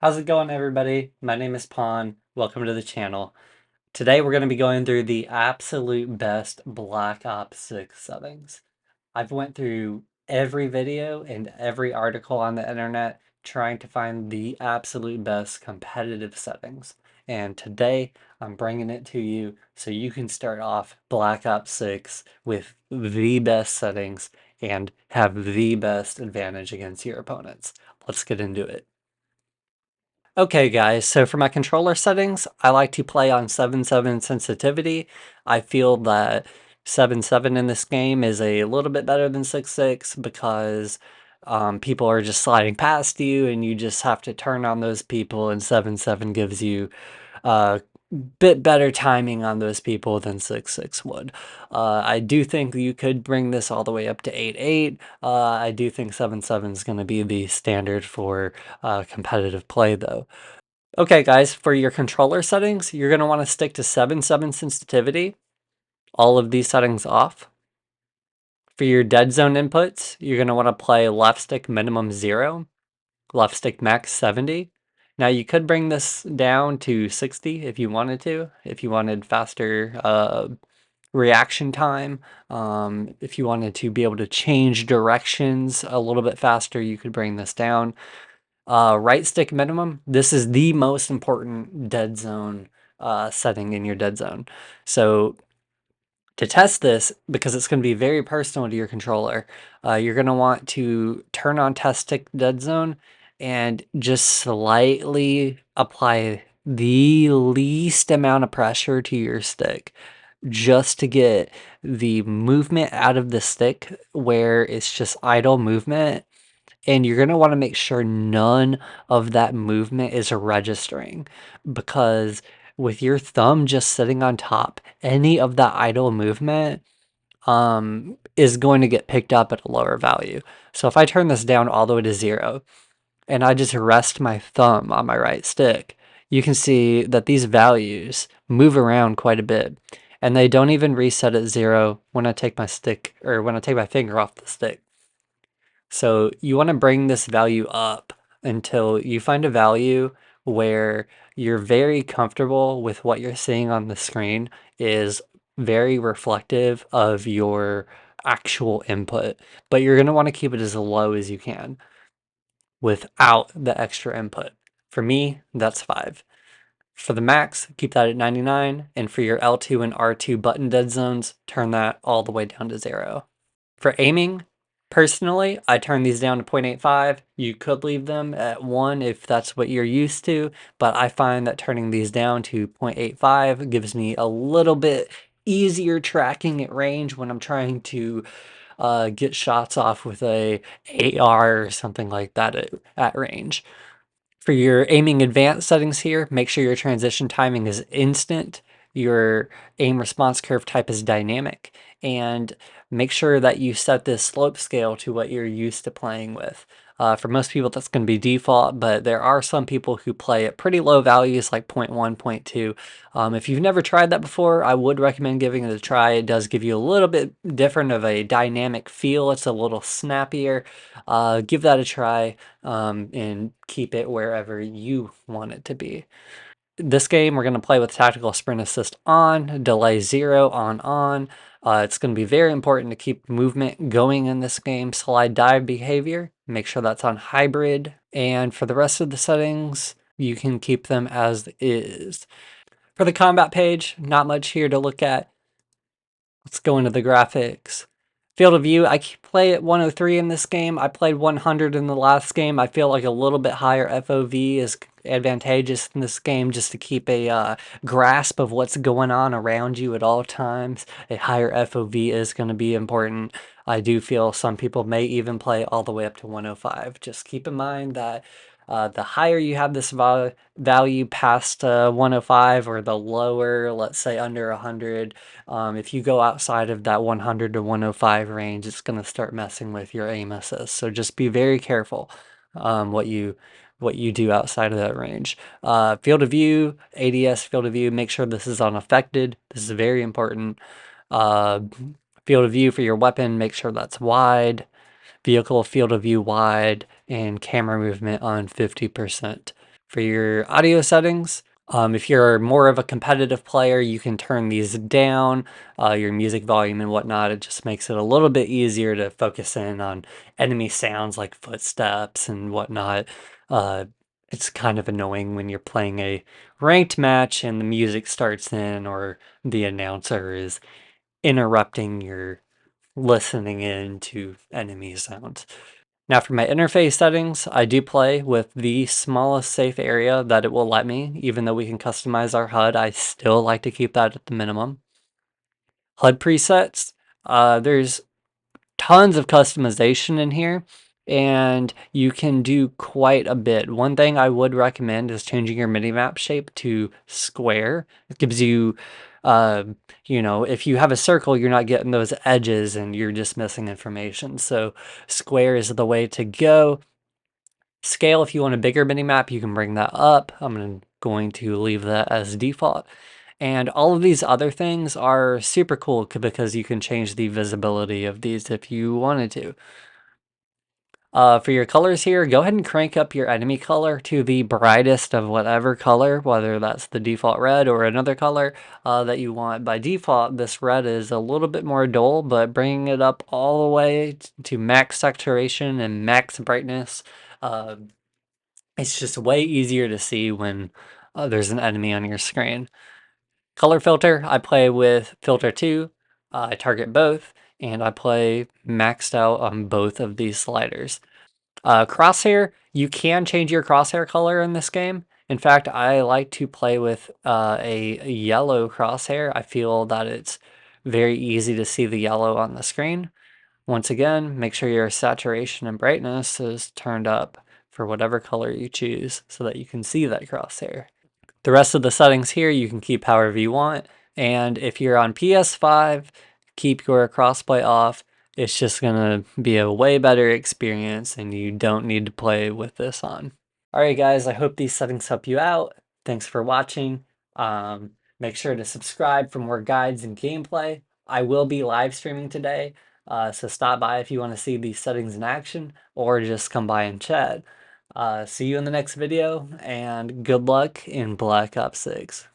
How's it going, everybody? My name is Pawn. Welcome to the channel. Today we're going to be going through the absolute best Black Ops 6 settings. I've went through every video and every article on the internet trying to find the absolute best competitive settings. And today I'm bringing it to you so you can start off Black Ops 6 with the best settings and have the best advantage against your opponents. Let's get into it. Okay guys, so for my controller settings, I like to play on 7.7 sensitivity. I feel that 7.7 in this game is a little bit better than 6.6 because people are just sliding past you and you just have to turn on those people, and 7.7 gives you a bit better timing on those people than 6.6 would. I do think you could bring this all the way up to 8.8. I do think 7.7 is going to be the standard for competitive play though. Okay guys, for your controller settings, you're going to want to stick to 7.7 sensitivity, all of these settings off. For your dead zone inputs, you're going to want to play left stick minimum 0, left stick max 70. Now you could bring this down to 60 if you wanted to, if you wanted faster reaction time. If you wanted to be able to change directions a little bit faster, you could bring this down. Right stick minimum, this is the most important dead zone setting in your dead zone. So to test this, because it's going to be very personal to your controller, you're going to want to turn on test stick dead zone and just slightly apply the least amount of pressure to your stick just to get the movement out of the stick where it's just idle movement. And you're going to want to make sure none of that movement is registering, because with your thumb just sitting on top, any of that idle movement is going to get picked up at a lower value. So if I turn this down all the way to 0 and I just rest my thumb on my right stick, you can see that these values move around quite a bit, and they don't even reset at 0 when I take my stick, or when I take my finger off the stick. So you want to bring this value up until you find a value where you're very comfortable with what you're seeing on the screen is very reflective of your actual input, but you're going to want to keep it as low as you can without the extra input. For me, that's 5. For the max, keep that at 99, and for your L2 and R2 button dead zones, turn that all the way down to 0. For aiming, personally, I turn these down to 0.85. You could leave them at 1 if that's what you're used to, but I find that turning these down to 0.85 gives me a little bit easier tracking at range when I'm trying to get shots off with a AR or something like that at range. For your aiming advanced settings here, make sure your transition timing is instant, your aim response curve type is dynamic, and make sure that you set this slope scale to what you're used to playing with. For most people, that's going to be default, but there are some people who play at pretty low values like 0.1, 0.2. If you've never tried that before, I would recommend giving it a try. It does give you a little bit different of a dynamic feel. It's a little snappier. Give that a try, and keep it wherever you want it to be. This game, we're going to play with tactical sprint assist on, delay 0 on. It's going to be very important to keep movement going in this game. Slide dive behavior, make sure that's on hybrid. And for the rest of the settings, you can keep them as is. For the combat page, not much here to look at. Let's go into the graphics. Field of view, I play at 103 in this game. I played 100 in the last game. I feel like a little bit higher FOV is advantageous in this game just to keep a grasp of what's going on around you at all times. A higher FOV is going to be important. I do feel some people may even play all the way up to 105. Just keep in mind that the higher you have this value past 105, or the lower, let's say under 100, if you go outside of that 100 to 105 range, it's going to start messing with your aim assist. So just be very careful what you do outside of that range. Field of view, ADS field of view, make sure this is unaffected. This is very important. Field of view for your weapon, make sure that's wide. Vehicle field of view wide, and camera movement on 50%. For your audio settings, if you're more of a competitive player, you can turn these down, your music volume and whatnot. It just makes it a little bit easier to focus in on enemy sounds like footsteps and whatnot. Uh, it's kind of annoying when you're playing a ranked match and the music starts in or the announcer is interrupting your listening in to enemy sounds. Now for my interface settings, I do play with the smallest safe area that it will let me. Even though we can customize our HUD, I still like to keep that at the minimum. HUD presets, there's tons of customization in here, and you can do quite a bit. One thing I would recommend is changing your minimap shape to square. It gives you, uh, if you have a circle, you're not getting those edges and you're just missing information. So square is the way to go. Scale, if you want a bigger minimap, you can bring that up. I'm going to leave that as default. And all of these other things are super cool because you can change the visibility of these if you wanted to. For your colors here, go ahead and crank up your enemy color to the brightest of whatever color, whether that's the default red or another color that you want. By default, this red is a little bit more dull, but bringing it up all the way to max saturation and max brightness, uh, it's just way easier to see when there's an enemy on your screen. Color filter, I play with filter 2, I target both, and I play maxed out on both of these sliders. Crosshair, you can change your crosshair color in this game. In fact, I like to play with a yellow crosshair. I feel that it's very easy to see the yellow on the screen. Once again, make sure your saturation and brightness is turned up for whatever color you choose so that you can see that crosshair. The rest of the settings here you can keep however you want, and if you're on PS5, keep your crossplay off. It's just gonna be a way better experience and you don't need to play with this on. Alright guys, I hope these settings help you out. Thanks for watching. Make sure to subscribe for more guides and gameplay. I will be live streaming today, so stop by if you want to see these settings in action, or just come by and chat. See you in the next video, and good luck in Black Ops 6.